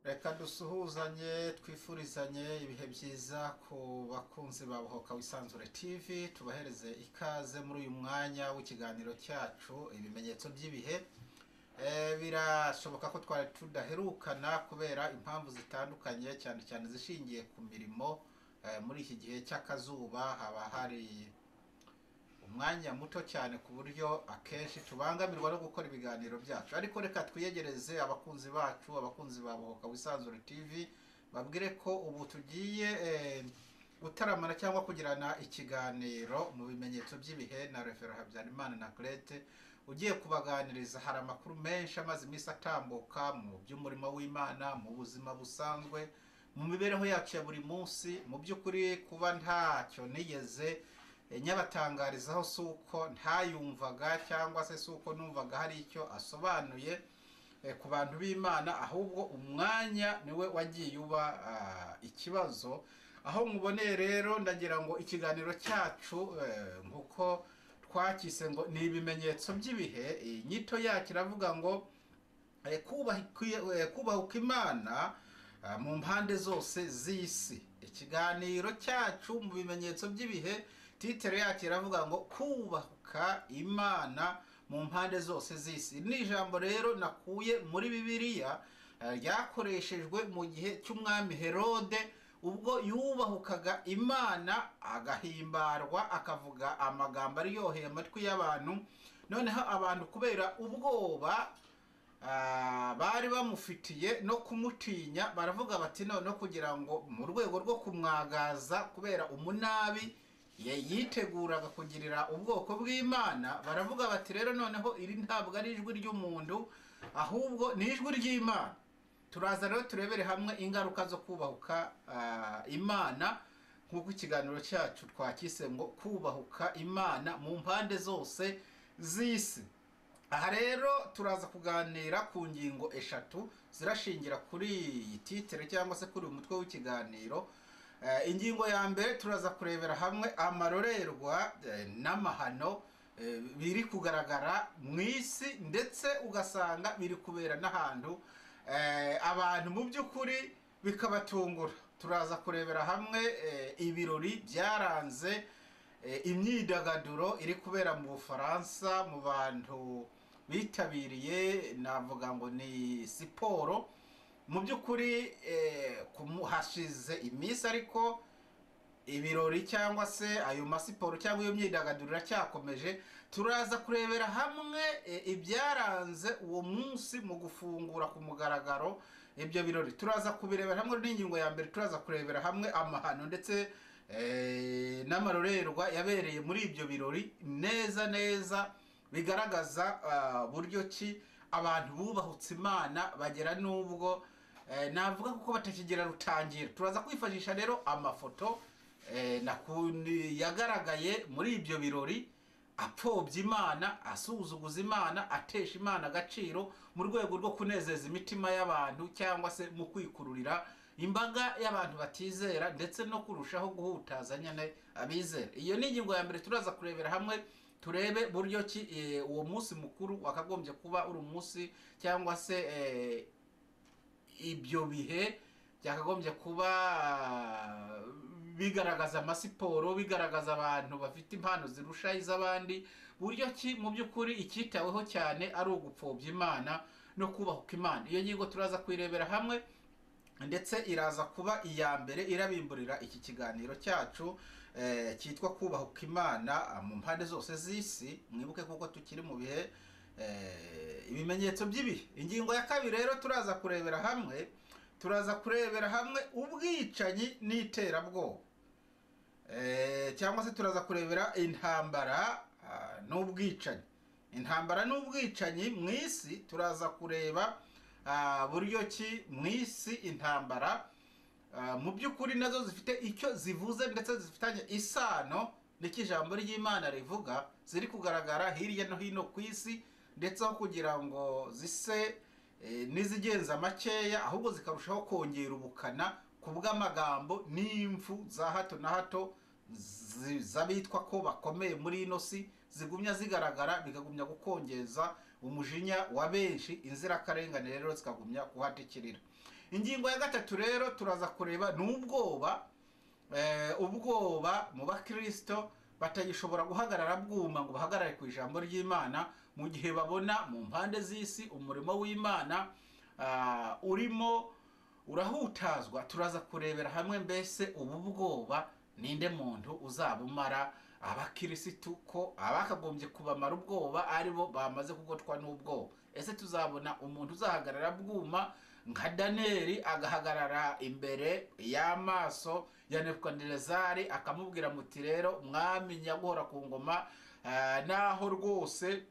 Reka dusuhuzanye twifurizanye ibihe byiza ku bakunzi ba Buhoka Wisanzure TV, tubahereze ikaze muri uyu mwanya w'ikiganiro cyacu ibimenyetso by'ibihe. Birashoboka ko twari tudaherukana kubera impamvu zitandukanye, cyane cyane zishingiye ku mirimo. Muri iki gihe cy'akazuba haba hari umwanya muto cyane ku buryo akenshi tubangamirwa no gukora ibiganiro byacu, ariko reka twiyegereze abakunzi bacu, abakunzi ba Buhoka Wisanzure TV, babwire ko ubu tugiye gutaramana cyangwa kugirana ikiganiro mu bimenyetso by'ibihe na Reverend Habyarimana Anaclet ugiye kubaganiriza. Hari amakuru menshi amaze iminsi atambuka mu by'umurimo w'Imana, mu buzima busanzwe, mu mibereho yacu ya buri munsi. Mu by'ukuri kuba ntacyo nigeze nyabatangarizaho suko ntayumvaga cyangwa se suko numvaga hari icyo asobanuye ku bantu b'Imana, ahubwo umwanya niwe wagiye uba ikibazo. Aho muboneye rero ndagira ngo ikiganiro cyacu nkuko twakise ngo ni ibimenyetso by'ibihe, inyito yacyo iravuga ngo kubahuka Imana mu mpande zose z'isi. Ikiganiro cyacu mu bimenyetso by'ibihe, titere yacyo iravuga ngo kubahuka Imana mu mpande zose z'isi. Ni ijambo rero nakuye muri Bibiliya, ryakoreshejwe mu gihe cy'umwami Herode, ubwo yubahukaga Imana agahimbarwa, akavuga amagambo aryoheye amatwi y'abantu. Noneho abantu kubera ubwoba bari bamufitiye no kumutinya, baravuga bati none kugira ngo mu rwego rwo kumwagaza kubera umunabi yiteguraga kugirira ubwoko bw'Imana, baravuga bati rero noneho iri ntabwo ari ijwi ry'umuntu ahubwo ni ijwi ry'Imana. Turaza rero turebere hamwe ingaruka zo kubahuka Imana, nk'uko ikiganiro cyacu twakise ngo kubahuka Imana mu mpande zose z'isi. Aha rero turaza kuganira ku ngingo eshatu zirashingira kuri iyi titere cyangwa se kuri uyu mutwe w'ikiganiro. Ingingo ya mbere turaza kurebera hamwe amarorerwa n'amahano biri kugaragara mu isi, ndetse ugasanga biri kubera n'ahantu abantu mu by'ukuri bikabatungura. Turaza kurebera hamwe ibirori byaranze imyidagaduro iri kubera mu Bufaransa, mu bantu bitabiriye, navuga ngo ni siporo. Mu by'ukuri hashize iminsi, ariko ibirori cyangwa se ayo masiporo cyangwa iyo myidagaduro iracyakomeje. Turaza kurebera hamwe ibyaranze uwo munsi mu gufungura ku mugaragaro ibyo birori. Turaza kubirebera hamwe n'ingingo ya mbere. Turaza kurebera hamwe amahano ndetse n'amarorerwa yabereye muri ibyo birori, neza neza bigaragaza buryo ki abantu bubahutse Imana bagera n'ubwo navuga kuko batakigera rutangira. Turaza kwifashisha rero amafoto yagaragaye muri ibyo birori, apfobya Imana, asuzuguza Imana, atesha Imana agaciro mu rwego rwo kunezeza imitima y'abantu cyangwa se mu kwikururira imbaga y'abantu batizera, ndetse no kurushaho guhutaza nyine abizera. Iyo ni ingingo ya mbere. Turaza kurebera hamwe turebe buryo ki uwo munsi mukuru wakagombye kuba uri umunsi cyangwa se ibyo bihe byakagombye kuba bigaragaza amasiporo, bigaragaza abantu bafite impano zirusha iz'abandi, buryo ki mu by'ukuri icyitaweho cyane ari ugupfobya Imana no kubahuka Imana. Iyo ngingo turaza kuyirebera hamwe, ndetse iraza kuba iya mbere irabimburira iki kiganiro cyacu cyitwa kubahuka Imana mu mpande zose z'isi. Mwibuke kuko tukiri mu bihe ibimenyetso by'ibihe. Ingingo ya kabiri rero turaza kurebera hamwe ubwicanyi n'iterabwoba, cyangwa se turaza kurebera intambara n'ubwicanyi mu isi. Turaza kureba buryo ki mu isi intambara mu by'ukuri nazo zifite icyo zivuze, ndetse zifitanye isano n'icyo ijambo ry'Imana rivuga, ziri kugaragara hirya no hino ku isi, ndetse aho kugira ngo zise n'izigenza makeya, ahubwo zikarushaho kongera ubukana ku bw'amagambo n'impfu za hato na hato z'abitwa ko bakomeye muri ino si, zigumya zigaragara, bikagumya gukongeza umujinya wa benshi, inzirakarengane rero zikagumya kuhatikirira. ingingo ya gatatu rero turaza kureba n'ubwoba. Ubwoba mu bakristo batagishobora guhagarara bwuma ngo bahagarare ku ijambo ry'Imana mu gihe babona mu mpande z'isi umurimo w'Imana urimo urahutazwa. Turaza kurebera hamwe mbese ubu bwoba ninde muntu uzabumara abakirisitu, ko abakagombye kubamara ubwoba aribo bamaze kugotwa n'ubwoba. Ese tuzabona umuntu uzahagarara bwuma nka Daniyeli agahagarara imbere y'amaso ya Nebukadinezari akamubwira muti rero mwami nyaguhora ku ngoma, naho rwose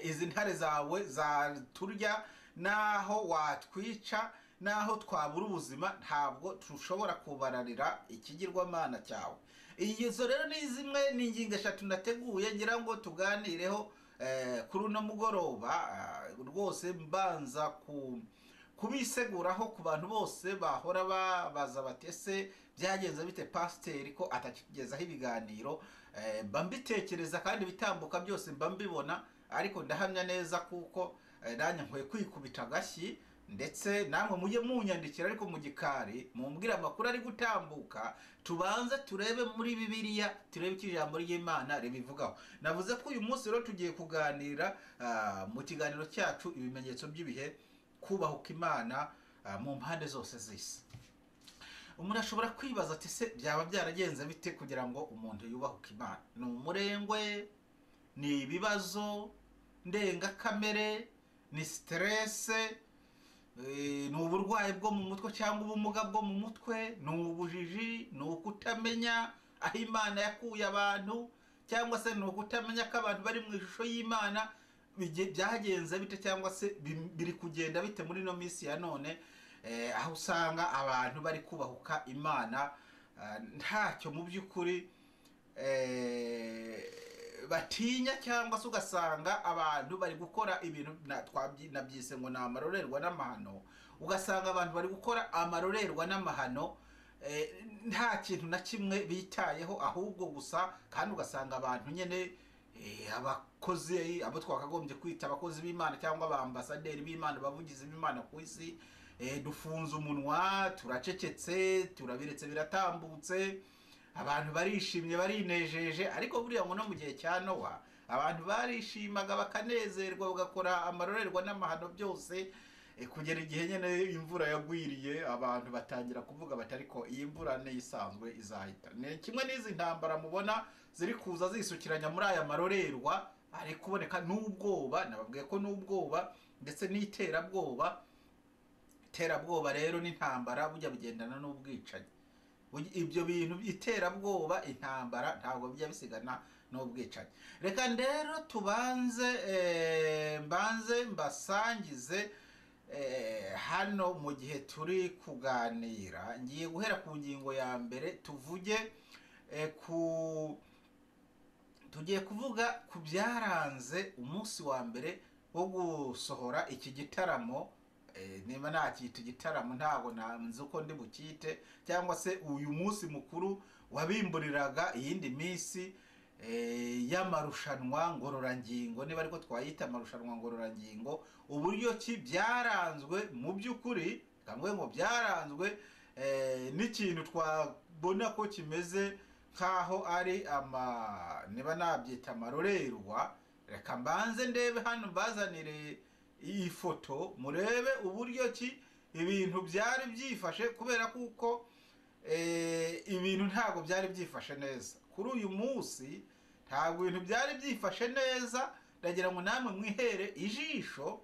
izi ntare zawe zaturya, naho watwica, naho twabura ubuzima, ntabwo tushobora kubararira ikigirwamana cyawe. Izo rero ni zimwe n'ingingo eshatu nateguye ngira ngo tuganireho kuri uno mugoroba, rwose mbanza kubiseguraho ku bantu bose bahora babaza batese byagenze bite pasiteri ko atakigezaho ibiganiro. Mba mbitekereza kandi bitambuka byose mba mbibona, ariko ndahamya neza kuko nanjye nkwiye kwikubita agashyi, ndetse namwe mujye munyandikira ariko mu gikari mumbwire amakuru ari gutambuka, tubanze turebe muri Bibiliya, turebe icyo ijambo ry'Imana ribivugaho. Navuze ko uyu munsi rero tugiye kuganira mu kiganiro cyacu ibimenyetso by'ibihe, kubahuka Imana mu mpande zose z'isi. Umuntu ashobora kwibaza ati se byaba byaragenze bite kugira ngo umuntu yubahuke Imana? Ni umurengwe, ni ibibazo ndengakamere, ni stresse, ni uburwayi bwo mu mutwe cyangwa ubumuga bwo mu mutwe, ni ubujiji, ni ukutamenya aho Imana yakuye abantu, cyangwa se ni ukutamenya ko abantu bari mu ishusho y'Imana. Byagenze bite cyangwa se biri kugenda bite muri no minsi ya none, aho usanga abantu bari kubahuka Imana ntacyo mu by'ukuri batinya, cyangwa se ugasanga abantu bari gukora ibintu nabyise ngo ni amarorerwa n'amahano. Ugasanga abantu bari gukora amarorerwa n'amahano, nta kintu na kimwe bitayeho, ahubwo gusa kandi ugasanga abantu nyine abakozi, abo twakagombye kwita abakozi b'Imana cyangwa abambasaderi b'Imana, abavugizi b'Imana ku isi, dufunze umunwa, turacecetse, turabiretse biratambutse, abantu barishimye barinejeje. Ariko buriya ngo no mu gihe cya Nowa abantu barishimaga bakanezerwa bagakora amarorerwa n'amahano byose, kugera igihe nyine imvura yagwiriye abantu batangira kuvuga bati ariko iyi mvura ni isanzwe izahita. Ni kimwe n'izi ntambara mubona ziri kuza zisukiranya muri aya marorerwa, ari kuboneka n'ubwoba. Nababwiye ko n'ubwoba ndetse n'iterabwoba. Iterabwoba rero n'intambara bujya bigendana n'ubwicanyi. Ibyo bintu iterabwoba, intambara ntabwo bijya bisigana n'ubwicanyi. Reka rero tubanze mbanze mbasangize hano mu gihe turi kuganira. Ngiye guhera ku ngingo ya mbere, tugiye kuvuga ku byaranze umunsi wa mbere wo gusohora iki gitaramo. Niba ntacyita igitaramo ntabwo nzi uko ndi bukite, cyangwa se uyu munsi mukuru wabimburiraga iyindi minsi y'amarushanwa ngororangingo, niba ariko twayita amarushanwa ngororangingo. Uburyo ki byaranzwe mu by'ukuri, kamwe ngo byaranzwe n'ikintu twabona ko kimeze nkaho ari niba nabyita amarorerwa. Reka mbanze ndebe hano, mbazanire iyi foto murebe uburyo ki ibintu byari byifashe, kubera kuko ibintu ntabwo byari byifashe neza kuri uyu munsi. Ntabwo ibintu byari byifashe neza. Ndagira ngo namwe mwihere ijisho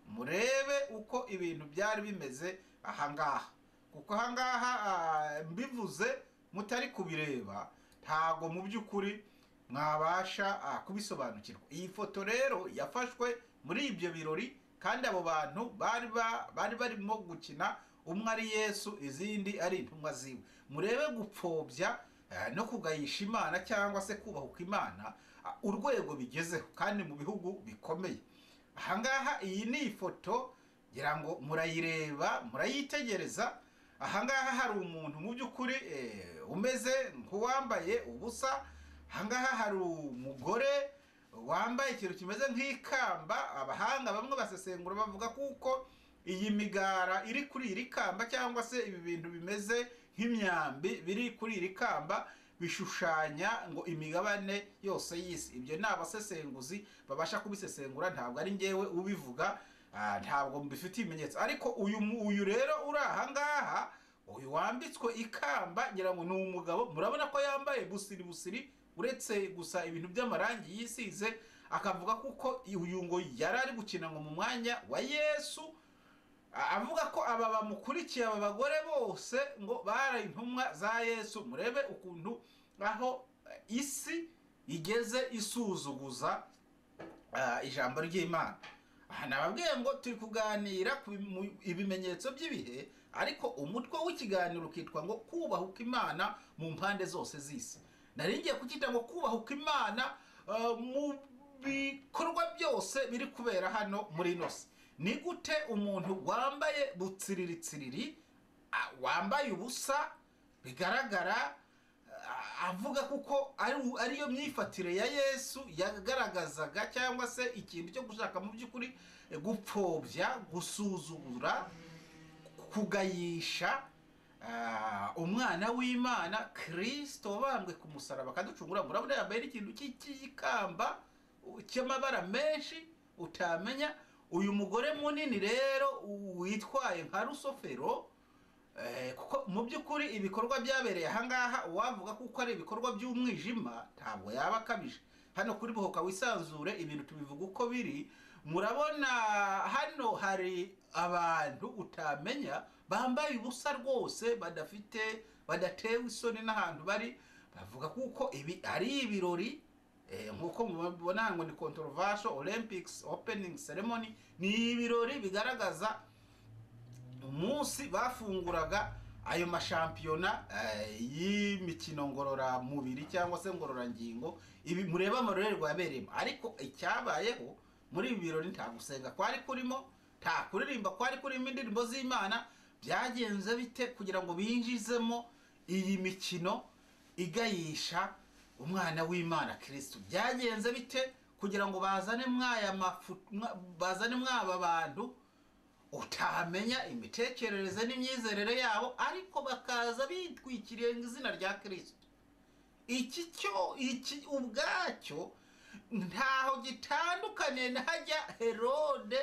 murebe uko ibintu byari bimeze ahangaha, kuko ahangaha mbivuze mutari kubireba ntabwo mu by'ukuri mwabasha kubisobanukirwa. Iyi foto rero yafashwe muri ibyo birori, kandi abo bantu bari barimo gukina, umwe ari Yesu izindi ari intumwa ziwe. Murebe gupfobya no kugayisha Imana cyangwa se kubahuka Imana urwego bigezeho, kandi mu bihugu bikomeye. Ahangaha iyi ni ifoto ngira ngo murayireba, murayitegereza. Ahangaha hari umuntu mu by'ukuri umeze nk'uwambaye ubusa. Ahangaha hari umugore wambaye ikintu kimeze nk'ikamba. Abahanga bamwe basesengura bavuga kuko iyi migara iri kuri iri kamba cyangwa se ibi bintu bimeze nk'imyambi biri kuri iri kamba bishushanya ngo imigabane yose y'isi. Ibyo ni abasesenguzi babasha kubisesengura, ntabwo ari njyewe ubivuga, ntabwo mbifitiye ibimenyetso. Ariko uyu rero uri aha ngaha, uyu wambitswe ikamba ngira ngo ni umugabo, murabona ko yambaye busiri uretse gusa ibintu by'amarangi yisize, akavuga kuko uyu ngo yari ari gukina ngo mu mwanya wa Yesu, avuga ko aba bamukurikiye aba bagore bose ngo bari intumwa za Yesu. Murebe ukuntu aho isi igeze isuzuguza ijambo ry'Imana. Aha nababwiye ngo turi kuganira ku ibimenyetso by'ibihe, ariko umutwe w'ikiganiro ukitwa ngo kubahuka Imana mu mpande zose z'isi. Nari ngiye kucyita ngo kubahuka Imana mu bikorwa byose biri kubera hano muri ino si. Ni gute umuntu wambaye butsiriri, wambaye ubusa bigaragara, avuga kuko ariyo myifatire ya Yesu yagaragazaga, cyangwa se ikintu cyo gushaka mu by'ukuri gupfobya, gusuzugura, kugayisha umwana w'Imana Kristo wabambwe ku musaraba akaducungura. Murabona yambaye n'ikintu cy'ikamba cy'amabara menshi utamenya. Uyu mugore munini rero witwaye nka rusofero, kuko mu by'ukuri ibikorwa byabereye aha ngaha uwavuga kuko ari ibikorwa by'umwijima ntabwo yaba akabije. Hano kuri Bohoka Wisanzure ibintu tubivuga uko biri. Murabona hano hari abantu utamenya bambaye ubusa rwose, badatewe isoni n'ahantu bari, bavuga kuko ibi ari ibirori. Nkuko mubona ngo ni Controversial Olympics Opening Ceremony, ni ibirori bigaragaza umunsi bafunguraga ayo mashampiyona y'imikino ngororamubiri cyangwa se ngororangingo. Ibi mureba amarorerwa yabereyemo, ariko icyabayeho muri ibi birori nta gusenga kwari kurimo, nta kuririmba kwari kurimo indirimbo z'Imana. Byagenze bite kugira ngo binjizemo iyi mikino igayisha umwana w'Imana Kristo? Byagenze bite kugira ngo bazane mwaba bantu utamenya imitekerereze n'imyizerere yabo, ariko bakaza bitwikiriye izina rya Kristo? Iki ubwacyo ntaho gitandukanye na hajya Herode.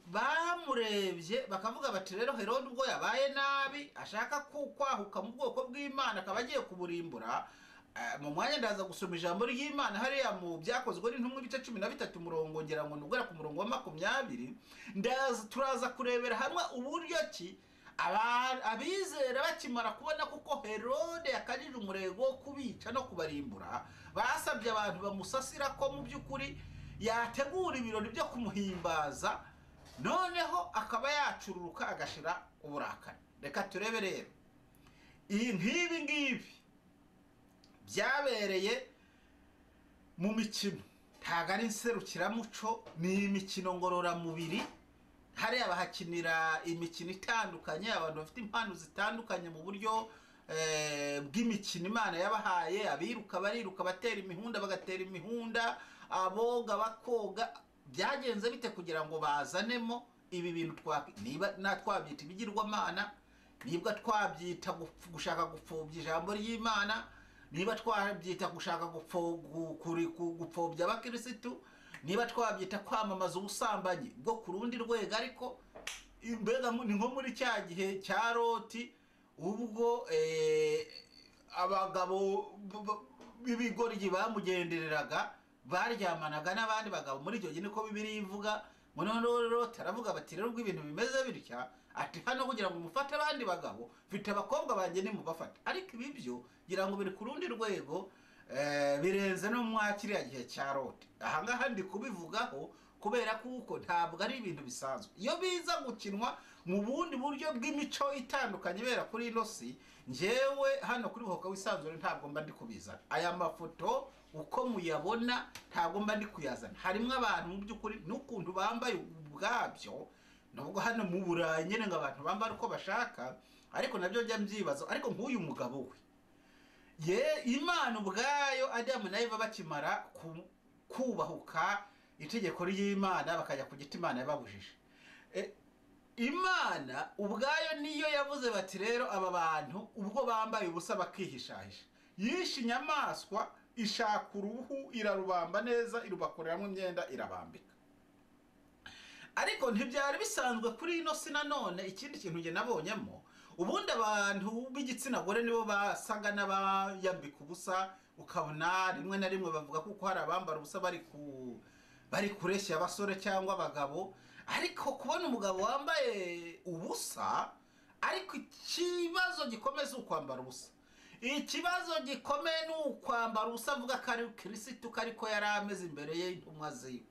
Bamurebye bakavuga bati rero Herode ubwo yabaye nabi ashaka kwahuka mu bwoko bw'Imana akaba agiye kuburimbura. Mu mwanya ndaza gusoma ijambo ry'Imana hariya mu Byakozwe n'Intumwa ibice 13 murongo ngira ngo nugera ku murongo wa 20. Turaza kurebera hamwe uburyo ki abizera bakimara kubona kuko Herode yakajije umurego wo kubica no kubarimbura, basabye abantu bamusasira ko mu by'ukuri yategura ibirori byo kumuhimbaza, noneho akaba yacururuka agashira uburakari. Reka turebe rero nk'ibi ngibi byabereye mu mikino, ntago ari inserukiramuco, ni imikino ngororamubiri. Hariya bahakinira imikino itandukanye, abantu bafite impano zitandukanye mu buryo bw'imikino Imana yabahaye. Abiruka bariruka, batera imihunda bagatera imihunda, aboga bakoga. Byagenze bite kugira ngo bazanemo ibi bintu niba twabyita ibigirwamana, niba twabyita gushaka gupfobya ijambo ry'Imana, niba twabyita gushaka gupfobya abakirisitu, niba twabyita kwamamaza ubusambanyi bwo ku rundi rwego. Ariko mbega ni nko muri cya gihe cya Loti, ubwo abagabo b'ibigoryi bamugendereraga baryamanaga n'abandi bagabo. Muri icyo gihe niko Bibiliya ivuga. Rero taravuga bati rero ubwo ibintu bimeze bitya, ati hano kugira ngo mufate abandi bagabo, mfite abakobwa banjye nimubafate. Ariko ibi byo ngira ngo biri ku rundi rwego, birenze no mwakiriya gihe cya Loti. Aha ngaha ndi kubivugaho kubera kuko ntabwo ari ibintu bisanzwe. Iyo biza gukinwa mu bundi buryo bw'imico itandukanye ibera kuri ino si, njyewe hano kuri Bohoka Wisanzure ntabwo mba ndi kubizana. Aya mafoto uko muyabona ntabwo mba ndi kuyazana. Harimo abantu mu by'ukuri n'ukuntu bambaye ubwabyo, nubwo hano mu Burayi nyine ngo abantu bambara uko bashaka, ariko nabyo njya mbyibaza. Ariko nk'uyu mugabo we, Imana ubwayo Adamu na Eva bakimara kubahuka itegeko ry'Imana bakajya ku giti Imana yababujije, imana ubwayo niyo yavuze bati rero aba bantu ubwo bambaye ubusa bakihishahisha, yishe inyamaswa ishaka uruhu irarubamba neza irubakoreramo imyenda irabambika. Ariko ntibyari bisanzwe kuri ino si. Nanone ikindi kintu nge nabonyemo, ubundi abantu b'igitsina gore nibo basaga n'abayambika ubusa, ukabona rimwe na rimwe bavuga kuko hari abambara ubusa bari kureshya abasore cyangwa abagabo. Ariko kubona umugabo wambaye ubusa, ariko ikibazo gikomeza ukwambara ubusa. Ikibazo gikomeye ni ukwambara ubusa avuga ko ari Kristo, ariko yari ameze imbere ye intumwa ziwe.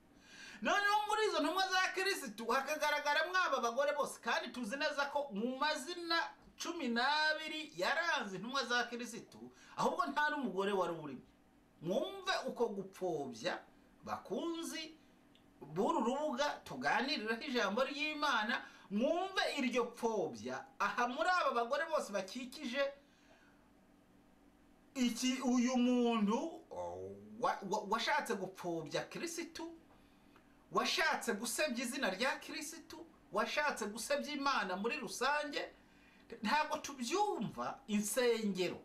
Noneho muri izo ntumwa za Kristo hakagaragara mwaba bagore bose, kandi tuzi neza ko mu mazina 12 yaranze intumwa za Kristo ahubwo nta n'umugore wari urimo. Mwumve uko gupfobya bakunzi buru rubuga tuganiriraho ijambo ry'Imana, mwumve iryo pfobya aha muri aba bagore bose bakikije uyu muntu washatse gupfobya Kristo, washatse gusebya izina rya Kristo, washatse gusebya Imana muri rusange. Ntabwo tubyumva insengero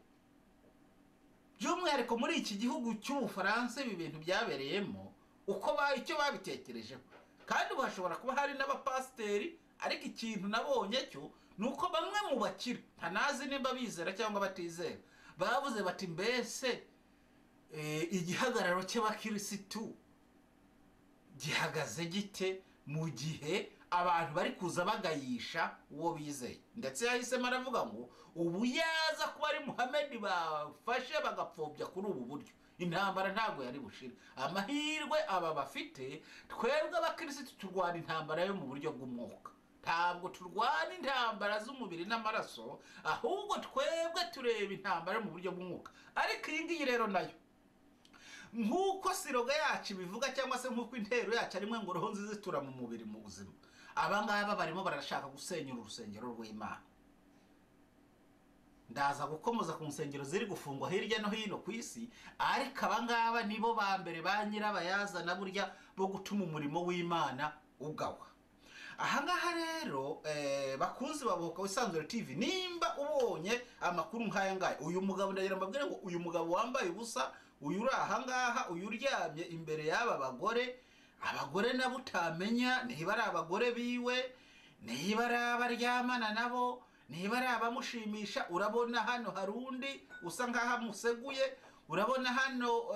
by'umwihariko muri iki gihugu cy'Ubufaransa ibi bintu byabereyemo uko icyo babitekerejeho. Kandi hashobora kuba hari n'abapasiteri, ariko ikintu nabonye cyo nuko bamwe mu bakira, ntanazi nimba bizera cyangwa batizera, bavuze bati mbese igihagararo cy'abakirisitu gihagaze gite mu gihe abantu bari kuza bagayisha uwo bizeye. Ndetse yahisemo aravuga ngo ubu yaza kuba ari Muhammad bafashe bagapfobya kuri ubu buryo, intambara ntabwo yari bushira. Amahirwe aba bafite, twebwe abakirisitu turwana intambara yo mu buryo bw'umwuka, ntabwo turwana intambara z'umubiri n'amaraso, ahubwo twebwe tureba intambara yo mu buryo bw'umwuka. Ariko iyi ngiyi rero nayo nk'uko siroga yacu bivuga, cyangwa se nk'uko intero yacu arimwe ngo roho nziza itura mu mubiri mu buzima, abangaba barimo barashaka gusenyura urusengero rw'Imana. Ndaza gukomoza ku nsengero ziri gufungwa hirya no hino ku isi, ariko abangaba nibo ba mbere ba nyirabayazana burya bo gutuma umurimo w'Imana ugawa. Ahangaha rero bakunzi baboka Wisanzure TV, nimba ubonye amakuru nk'aya ngaya, uyu mugabo ndagira mbabwire ngo uyu mugabo wambaye ubusa, uyu uri ahangaha, uyu uryamye imbere y'aba bagore, abagore nabo utamenya niba ari abagore biwe, niba ari abaryamana nabo, niba ari abamushimisha. Urabona hano hari undi usa nk'aho amuseguye, urabona hano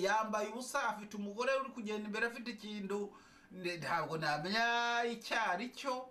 yambaye ubusa, afite umugore uri kugenda imbere afite ikintu ntabwo namenya icyari cyo.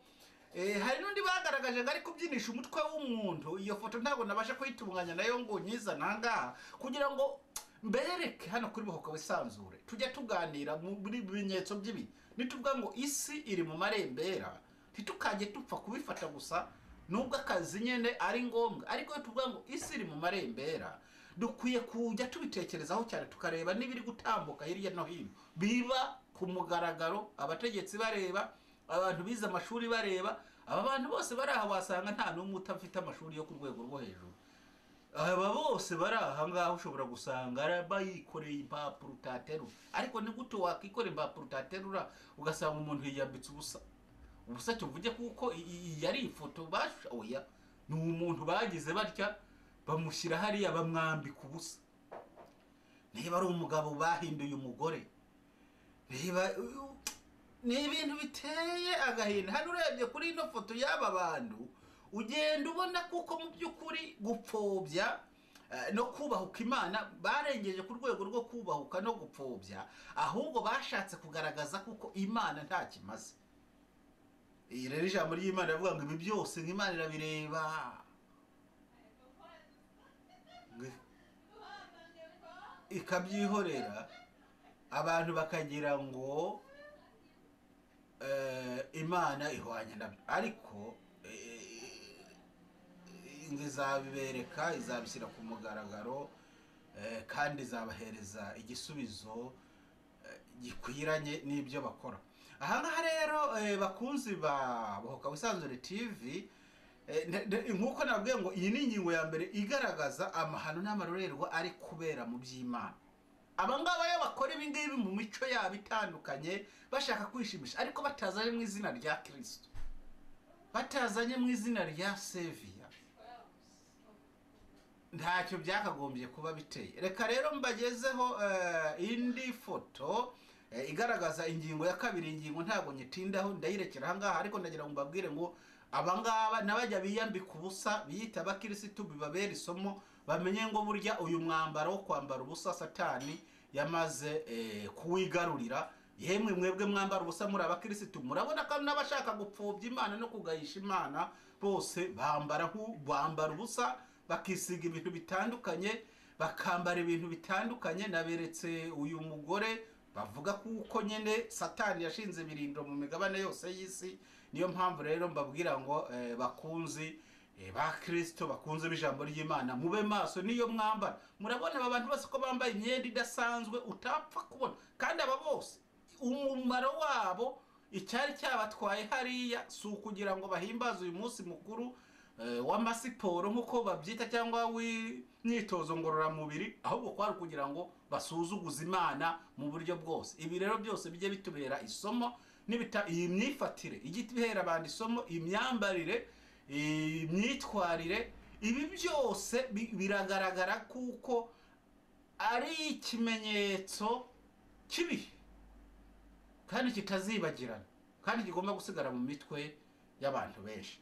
Hari n'undi bagaragaje ngo ari kubyinisha umutwe w'umuntu. Iyo foto ntabwo nabasha kuyitunganya nayo ngo nyizana ahangaha kugira ngo mbereke hano kuri Bohoka Wisanzure tujya tuganira muri bimenyetso by'ibi. Nituvuga ngo isi iri mu marembera, ntitukajye tupfa kubifata gusa nubwo akazi nyene ari ngombwa, ariko tuvuga ngo isi iri mu marembera, dukwiye kujya tubitekerezaho cyane, tukareba n'ibiri gutambuka hirya no hino, biba ku mugaragaro, abategetsi bareba, abantu bize amashuri bareba. Aba bantu bose bari aha wasanga nta n'umwe utafite amashuri yo ku rwego rwo hejuru. Aba bose bari aha ngaho ushobora gusanga bayikoreye impapuro utaterura. Ariko ni gute wakikora impapuro utaterura ugasanga umuntu yiyambitse ubusa? Ubusa tuvuge kuko yari ifoto oya, ni umuntu bagize batya bamushyira hariya bamwambika ubusa. Niba ari umugabo bahinduye umugore, niba ni ibintu biteye agahinda. Hano urebye kuri ino foto y'aba bantu ugenda ubona kuko mu by'ukuri gupfobya no kubahuka Imana barengeje ku rwego rwo kubahuka no gupfobya, ahubwo bashatse kugaragaza kuko Imana nta kimaze. Iyi rero ijambo ry'Imana rivuga ngo ibi byose nk'Imana irabireba, ikabyihorera, abantu bakagira ngo Imana ihwanya nabyo. Ariko izabibereka, izabishyira ku mugaragaro, kandi izabahereza igisubizo gikwiranye n'ibyo bakora. Ahangaha rero bakunzi ba Bohoka Wisanzure TV, nk'uko nabwiye ngo iyi ni ingingo ya mbere igaragaza amahano n'amarorerwa ari kubera mu by'Imana. Abangaba yo bakora ibi ngibi mu mico yabo itandukanye, bashaka kwishimisha ariko batazanye mu izina rya Kristo. batazanye mu izina rya Seviya ntacyo byakagombye kuba biteye. Reka rero mbagezeho indi foto igaragaza ingingo ya kabiri. Ingingo ntabwo nyitindaho, ndayirekera aha ngaha, ariko ndagira ngo mbabwire ngo abangaba nabajya biyambika ubusa biyita abakirisitu bibabera isomo, bamenye ngo burya uyu mwambaro wo kwambara ubusa Satani yamaze kuwigarurira. Yemwe mwebwe mwambara ubusa muri abakirisitu, murabona ko n'abashaka gupfobya Imana no kugayisha Imana bose bambara ubusa, bakisiga ibintu bitandukanye, bakambara ibintu bitandukanye. Naberetse uyu mugore bavuga kuko nyene Satani yashinze ibirindiro mu migabane yose y'isi. Niyo mpamvu rero mbabwira ngo bakunzi ba Kristo, bakunze b'ijambo ry'Imana, mube maso niyo mwambara. Murabona aba bantu bose ko bambaye imyenda idasanzwe utapfa kubona, kandi aba bose umumaro wabo icyari cyabatwaye hariya si ukugira ngo bahimbaze uyu munsi mukuru w'amasiporo nk'uko babyita cyangwa w'imyitozo ngororamubiri, ahubwo kwari kugira ngo basuzuguze Imana mu buryo bwose. Ibi rero byose bijye bitubera isomo, iyi myifatire ijye itubera abandi isomo, imyambarire, imyitwarire, ibi byose biragaragara kuko ari ikimenyetso kibihe kandi kitazibagirana kandi kigomba gusigara mu mitwe y'abantu benshi.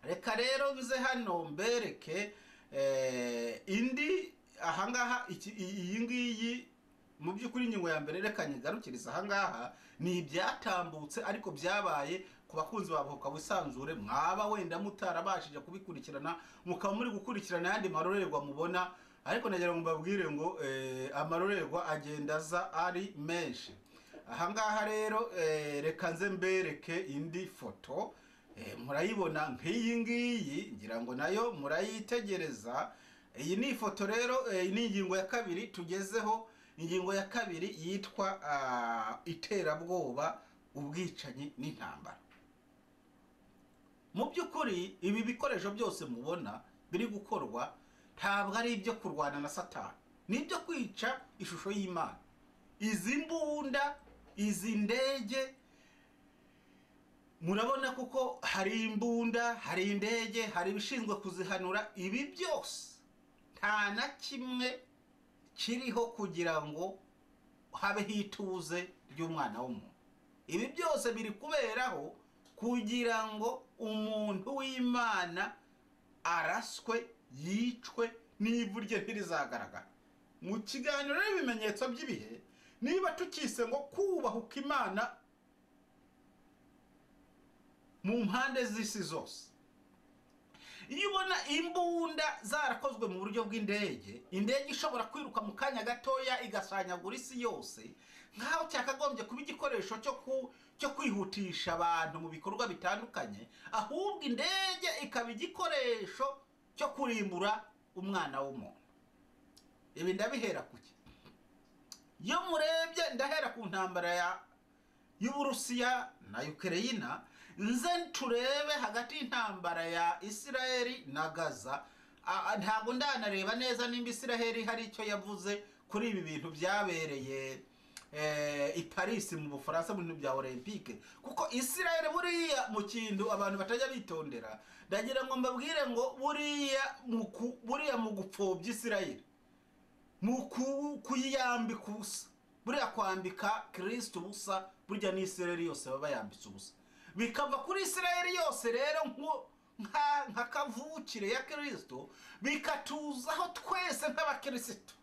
Reka rero nze hano mbereke indi ahangaha. Iyi ngiyi mu by'ukuri ingingo ya mbere reka nyigarukiriza ahangaha, ni ibyatambutse ariko byabaye ku bakunzi ba Buhuka Wisanzure. Mwaba wenda mutarabashije kubikurikirana, mukaba muri gukurikirana yandi marorerwa mubona, ariko nagira ngo mbabwire ngo amarorerwa agenda aza ari menshi. Ahangaha rero reka nze mbereke indi foto. Murayibona nk'iyi ngiyi, ngira ngo nayo murayitegereza. Iyi ni ifoto rero, ni ingingo ya kabiri tugezeho. Ingingo ya kabiri yitwa iterabwoba, ubwicanyi n'intambara. Mu by'ukuri ibi bikoresho byose mubona biri gukorwa ntabwo ari ibyo kurwana na Satani, ni ibyo kwica ishusho y'Imana. Izi mbunda, izi ndege, murabona kuko hari imbunda, hari indege, hari ibishinzwe kuzihanura. Ibi byose nta na kimwe kiriho kugira ngo habeho ituze ry'umwana w'umuntu. Ibi byose biri kuberaho kugira ngo umuntu w'Imana araswe, yicwe, n'ivu rye ntirizagaragara. Mu kiganiro n'ibimenyetso by'ibihe, niba tukise ngo kubahuka Imana mu mpande z'isi zose, iyo ubona imbunda zarakozwe mu buryo bw'indege, indege ishobora kwiruka mu kanya gatoya igasanyagura isi yose, nk'aho cyakagombye kuba igikoresho cyo kwihutisha abantu mu bikorwa bitandukanye, ahubwo indege ikaba igikoresho cyo kurimbura umwana w'umuntu. Ibi ndabihera kuki? Iyo murebye, ndahera ku ntambara y'Uburusiya na Ukraine, nze turebe hagati y'intambara ya Israeli na Gaza. Ntabwo ndanareba neza nimba Israeli hari icyo yavuze kuri ibi bintu byabereye i Paris mu Bufaransa mu bintu bya Olympique, kuko Israeli buriya mu kintu abantu batajya bitondera. Ndagira ngo mbabwire ngo buriya mu gupfobya Israeli, mu kuyambika ubusa, buriya kwambika Kristo ubusa, burya ni Israeli yose baba yambitse ubusa, bikava kuri Israeli yose rero nka kavukire ya Kristo, bikatuzaho twese nk'abakirisitu.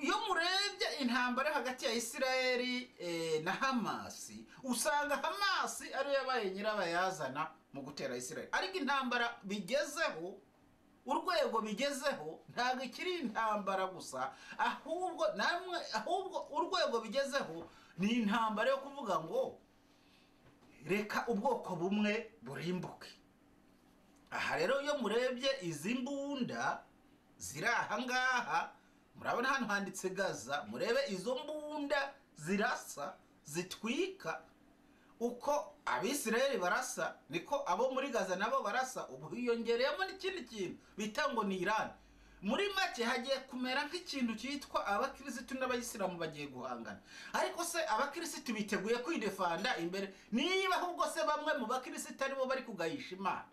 Iyo murebye intambara hagati ya Israeli na Hamasi, usanga Hamasi ariyo yabaye nyirabayazana mu gutera Israeli. Ariko intambara bigezeho, urwego bigezeho, ntabwo ikiri intambara gusa, ahubwo urwego bigezeho ni intambara yo kuvuga ngo reka ubwoko bumwe burimbuke. Aha rero iyo murebye izi mbunda ziri aha ngaha, murabona hano handitse Gaza, murebe izo mbunda zirasa, zitwika. Uko Abisirayeli barasa, niko abo muri Gaza nabo barasa. Ubu hiyongereyemo n'ikindi kintu bita ngo ni Iran. muri make hagiye kumera nk'ikintu cyitwa abakirisitu n'abayisilamu bagiye guhangana. Ariko se abakirisitu biteguye kwidefanda imbere, niba ahubwo se bamwe mu bakirisitu aribo bari kugayisha Imana?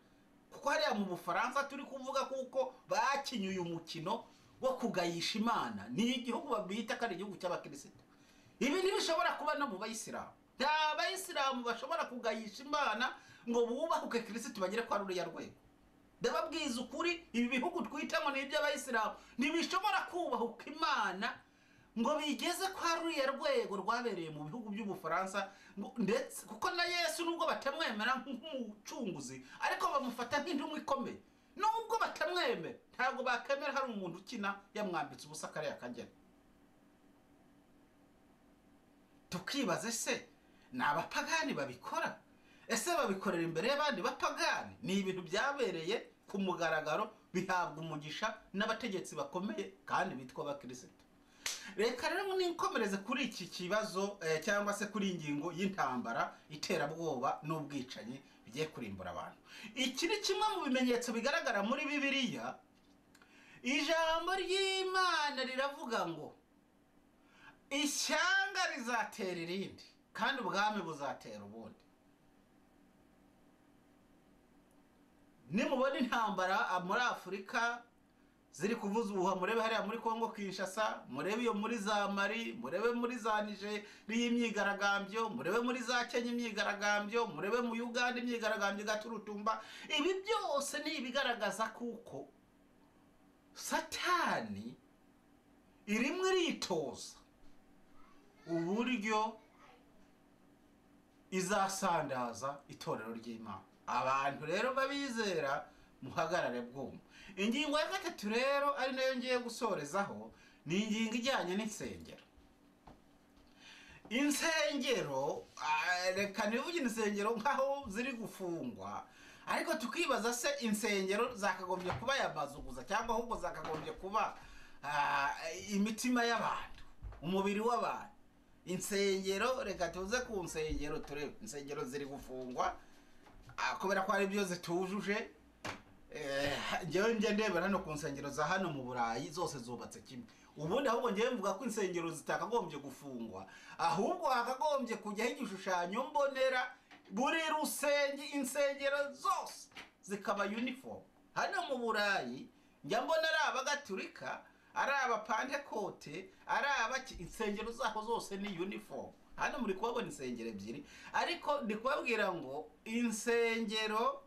Kuko hariya mu Bufaransa turi kuvuga kuko bakinyuye umukino wo kugayisha Imana. Ni igihugu babita ko ari igihugu cy'abakirisitu. Ibi ntibishobora kuba no mu bayisilamu. Nta bayisilamu bashobora kugayisha Imana ngo bubahuke kirisitu bagere kwa ruriya rwego. Ndababwiza ukuri, ibi bihugu twita ngo ni iby'abayisilamu ntibishobora kubahuka Imana ngo bigeze kwa ruriya rwego rwabereye mu bihugu by'Ubufaransa, ndetse kuko na Yesu nubwo batamwemera nk'umucunguzi ariko bamufata nk'intumwa ikomeye. Nubwo batamwemera ntabwo bakemera hari umuntu ukina yamwambitse ubusa kariya kageni. Tukibaze se ni abapagani babikora? Ese babikorera imbere y'abandi bapagani? Ni ibintu byabereye ku mugaragaro, bihabwa umugisha n'abategetsi bakomeye kandi bitwa abakirisitu. Reka rero ninkomereze kuri iki kibazo cyangwa se kuri ingingo y'intambara, iterabwoba n'ubwicanyi bigiye kurimbura abantu. Iki ni kimwe mu bimenyetso bigaragara muri Bibiliya. Ijambo ry'Imana riravuga ngo ishyanga rizatera irindi kandi ubwami buzatera ubundi. Nimubona intambara muri Afurika ziri kuvuza ubuha, murebe hariya muri Kongo Kinshasa, murebe iyo muri za Mali, murebe muri za Nigeria imyigaragambyo, murebe muri za Kenya imyigaragambyo, murebe mu Uganda imyigaragambyo gaturutumba. Ibi byose ni ibigaragaza kuko Satani irimwe ritoza uburyo izasandaza itorero ry'Imana. Abantu rero babizera muhagarare bwumva. Ingingo ya gatatu rero ari nayo ngiye gusorezaho ni ingingo ijyanye n'insengero. Insengero, reka nivuge insengero nkaho ziri gufungwa, ariko tukibaza se insengero zakagombye kuba yamazu gusa cyangwa ahubwo zakagombye kuba imitima y'abantu, umubiri w'abantu. Insengero, reka tuze ku nsengero turebe. Insengero ziri gufungwa kubera ko ari byo zitujuje. Ngewe ndeba hano ku nsengero za hano mu Burayi zose zubatse kimwe. Ubundi ahubwo ngewe mvuga ko insengero zitakagombye gufungwa, ahubwo hakagombye kujyaho igishushanyo mbonera buri rusenge, insengero zose zikaba uniform. Hano mu Burayi njya mbona ari abagatulika, ari abapantekote, ari abaki, insengero zaho zose ni uniform. Hano muri kubabona insengero ebyiri, ariko ndi kubabwira ngo insengero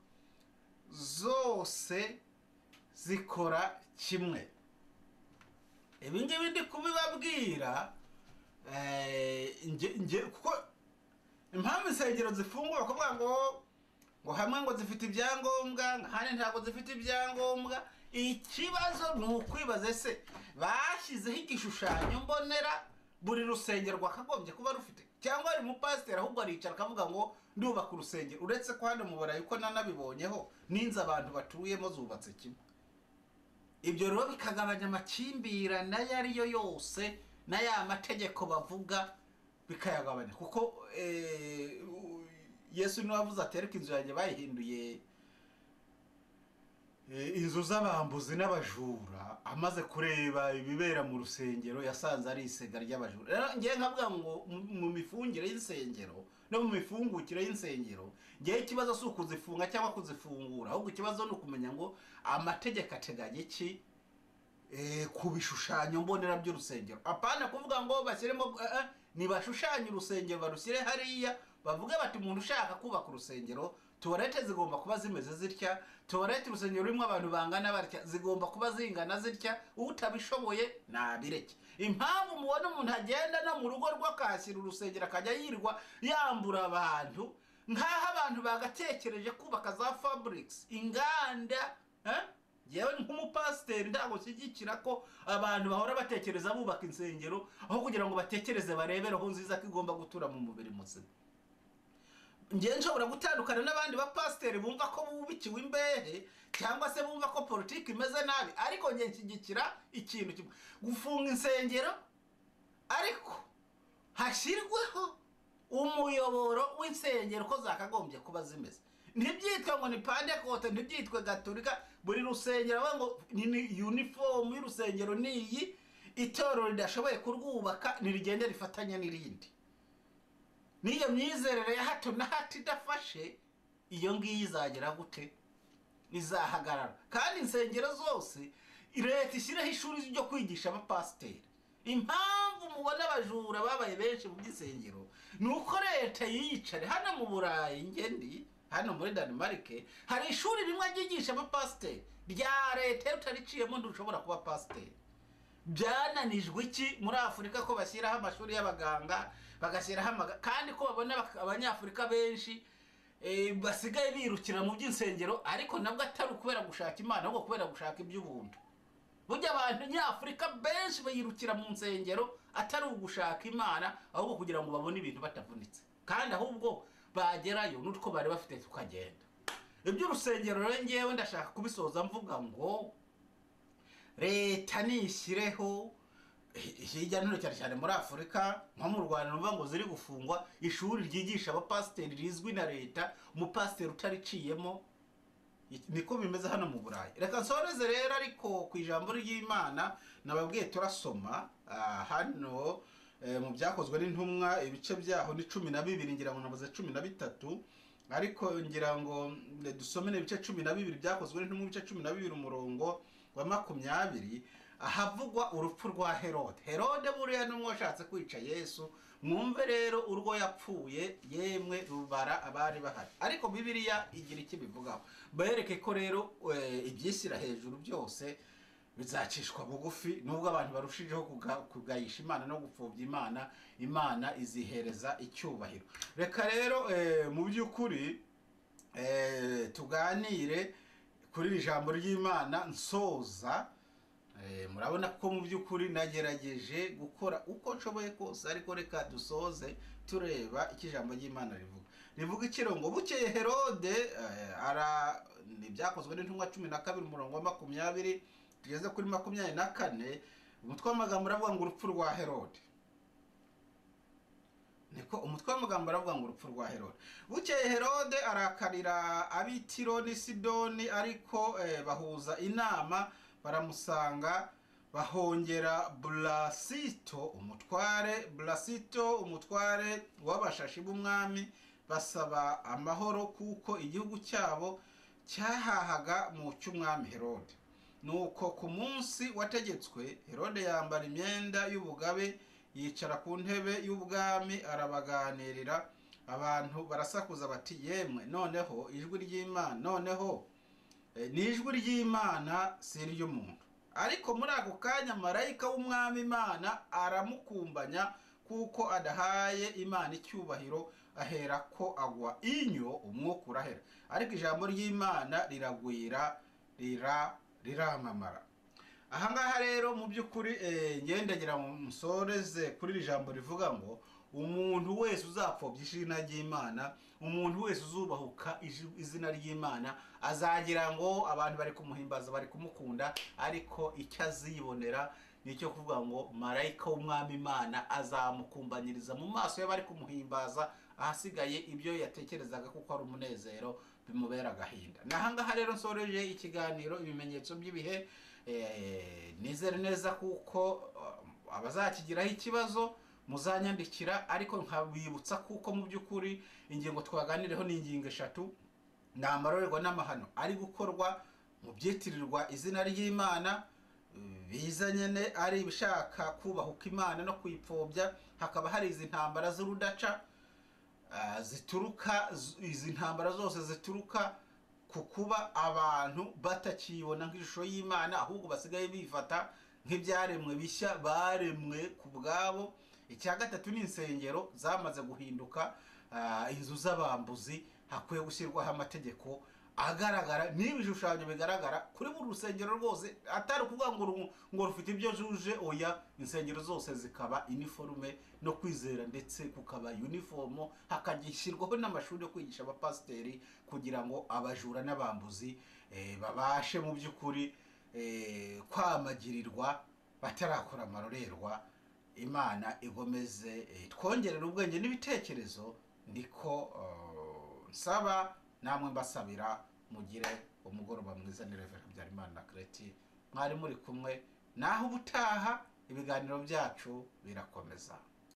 zose zikora kimwe. Ibi ngibi ndi kubibabwira kuko impamvu insengero zifungwa bakavuga ngo hamwe ngo zifite ibyangombwa, hano ntabwo zifite ibyangombwa. Ikibazo ni ukwibaza se bashyizeho igishushanyo mbonera buri rusengero rwakagombye kuba rufite, cyangwa ari umupasiteri ahubwo aricara akavuga ngo ndubaka urusengero? Uretse ko hano mu Burayi ko nanabibonyeho n'inzu abantu batuyemo zubatse kimwe. Ibyo rero bikagabanya amakimbirane ayo ariyo yose n'aya mategeko bavuga bikayagabanya, kuko Yesu niwe wavuze ati ariko inzu yanjye bayihinduye inzu z'abambuzi n'abajura. Amaze kureba ibibera mu rusengero yasanze ari isega ry'abajura. Rero ngiye nkavuga ngo mu mifungire y'insengero no mu mifungukire y'insengero, ngiye ikibazo si ukuzifunga cyangwa kuzifungura, ahubwo ikibazo ni ukumenya ngo amategeko ateganya iki ku bishushanyo mbonera by'urusengero. Apana kuvuga ngo bashyiremo nibashushanye urusengero barushyire hariya, bavuge bati umuntu ushaka kubaka urusengero, tuwarete zigomba kuba zimeze zitya, tuwarete urusengero rurimo abantu bangana batya zigomba kuba zingana zitya, utabishoboye nabireke. Impamvu mubona umuntu agenda no mu rugo rw'akashyira urusengero akajya yirwa yambura abantu, nk'aho abantu bagatekereje kubaka za fabrics, inganda. Yewe nk'umupasiteri ntabwo nshyigikira ko abantu bahora batekereza bubaka insengero aho kugira ngo batekereze barebereho nziza ko igomba gutura mu mubiri muzima. Ngiye nshobora gutandukana n'abandi bapasiteri bumva ko bubikiwe imbehe cyangwa se bumva ko politiki imeze nabi, ariko ngiye nshyigikira ikintu kimwe: gufunga insengero ariko hashyirweho umuyoboro w'insengero ko zakagombye kuba zimeze. ntibyitwa ngo ni Pentecote, ntibyitwe Gatolika. Buri rusengero ngo ni uniform y'urusengero niyi, itorero ridashoboye kurwubaka nirigende rifatanya n'irindi. Niyo myizerere ya hato na hato idafashe, iyo ngiyi izagera gute? Izahagarara. Kandi insengero zose leta ishyiraho ishuri ryo kwigisha abapasiteri. Impamvu mubona abajura babaye benshi mu by'isengero nuko leta yiyicare. Hano mu Burayi ngendi, hano muri Denmark hari ishuri rimwe ryigisha abapasiteri rya leta, utariciyemo ntushobora kuba pasiteri. Byananijwe iki muri Afurika ko bashyiraho amashuri y'abaganga, bagashyiraho kandi ko babona abanyafurika benshi basigaye birukira mu by'insengero, ariko nabwo atari ukubera gushaka Imana, ahubwo kubera gushaka iby'ubuntu. Burya abantu nyafurika benshi bayirukira mu nsengero atari ugushaka Imana, ahubwo kugira ngo babone ibintu batavunitse, kandi ahubwo bagerayo n'utwo bari bafite tukagenda. Iby'urusengero rero ngewe ndashaka kubisoza mvuga ngo leta nishyireho hirya no hino cyane cyane muri Afurika, nko mu Rwanda numva ngo ziri gufungwa ishuri ryigisha abapasiteri rizwi na leta, umupasiteri utariciyemo. Niko bimeze hano mu Burayi. Reka nsoreze rero ariko ku ijambo ry'Imana nababwiye turasoma hano mu byakozwe n'intumwa, ibice byaho ni 12, ngira ngo nabuze 13, ariko ngira ngo dusome ibice 12 byakozwe n'intumwa, ibice 12 umurongo wa 20, ahavugwa urupfu rwa Herode. Herode buriya n'umwe washatse kwica Yesu. Mwumve rero urwo yapfuye, yemwe rubara abari bahari. Ariko Bibiliya igira iki bivugaho? Bereke ko rero ibyishyira hejuru byose bizacishwa bugufi, nubwo abantu barushijeho kugayisha Imana no gupfobya Imana, Imana izihereza icyubahiro. Reka rero mu by'ukuri tuganire kuri iri jambo ry'Imana nsoza. Murabona ko mu by'ukuri nagerageje gukora uko nshoboye kose, ariko reka dusoze tureba iki jambo ry'Imana rivuga ikirongo. Bukeye Herode ibyakozwe n'intumwa 12 umurongo wa 20 tugeze kuri 24, umutwe w'amagambo uravuga ngo urupfu rwa Herode. Niko umutwe w'amagambo uravuga ngo urupfu rwa Herode. Bukeye Herode arakarira ab'i Tiro n'i Sidoni, ariko bahuza inama baramusanga, bahongera Blasito umutware w'abashashi b'umwami, basaba amahoro kuko igihugu cyabo cyahahaga mu cy'umwami Herode. Nuko ku munsi wategetswe, Herode yambara imyenda y'ubugabe, yicara ku ntebe y'ubwami, arabaganirira. Abantu barasakuza bati, yemwe noneho ijwi ry'Imana, ni ijwi ry'Imana si iry'umuntu. Ariko muri ako kanya marayika w'umwami Imana aramukumbanya, kuko adahaye Imana icyubahiro, ahera ko agwa inyo, umwuka urahera. Ariko ijambo ry'Imana riragwira riramamara. Ahangaha rero mu by'ukuri ngendagira musoreze kuri iri jambo rivuga ngo umuntu wese uzapfobya izina ry'Imana, umuntu wese uzubahuka izina ry'Imana, azagira ngo abantu bari kumuhimbaza, bari kumukunda, ariko icyo azibonera nicyo kuvuga ngo marayika w'umwami Imana azamukumbanyiriza mu maso y'abari kumuhimbaza, ahasigaye ibyo yatekerezaga kuko ari umunezero bimubera agahinda. Nahangaha rero nsoreje ikiganiro ibimenyetso by'ibihe. Nizere neza kuko abazakigiraho ikibazo muzanyandikira, ariko nkabibutsa kuko mu by'ukuri ingingo twaganireho ni ingingo 3: ni amarorerwa n'amahano ari gukorwa mu byitirirwa izina ry'Imana, biza nyene ari ibishaka kubahuka Imana no kuyipfobya. Hakaba hari izi ntambara z'urudaca zituruka, izi ntambara zose zituruka ku kuba abantu batakibona nk'ishusho y'Imana, ahubwo basigaye bifata nk'ibyaremwe bishya baremwe ku bwabo. Icya gatatu ni insengero zamaze guhinduka inzu z'abambuzi. Hakwiye gushyirwaho amategeko agaragara n'ibishushanyo bigaragara kuri buri rusengero rwose, atari ukuvuga ngo rufite ibyo juje. Oya, insengero zose zikaba uniforme no kwizera, ndetse kukaba uniformo, hakagishyirwaho n'amashuri yo kwigisha abapasiteri kugira ngo abajura n'abambuzi babashe mu by'ukuri kwamagirirwa batarakora amarorerwa. Imana igomeze twongerera ubwenge n'ibitekerezo. Niko nsaba namwe mbasabira mugire umugoroba mwiza. Ni Rev Habyarimana Kreti mwari muri kumwe, naho ubutaha ibiganiro byacu birakomeza.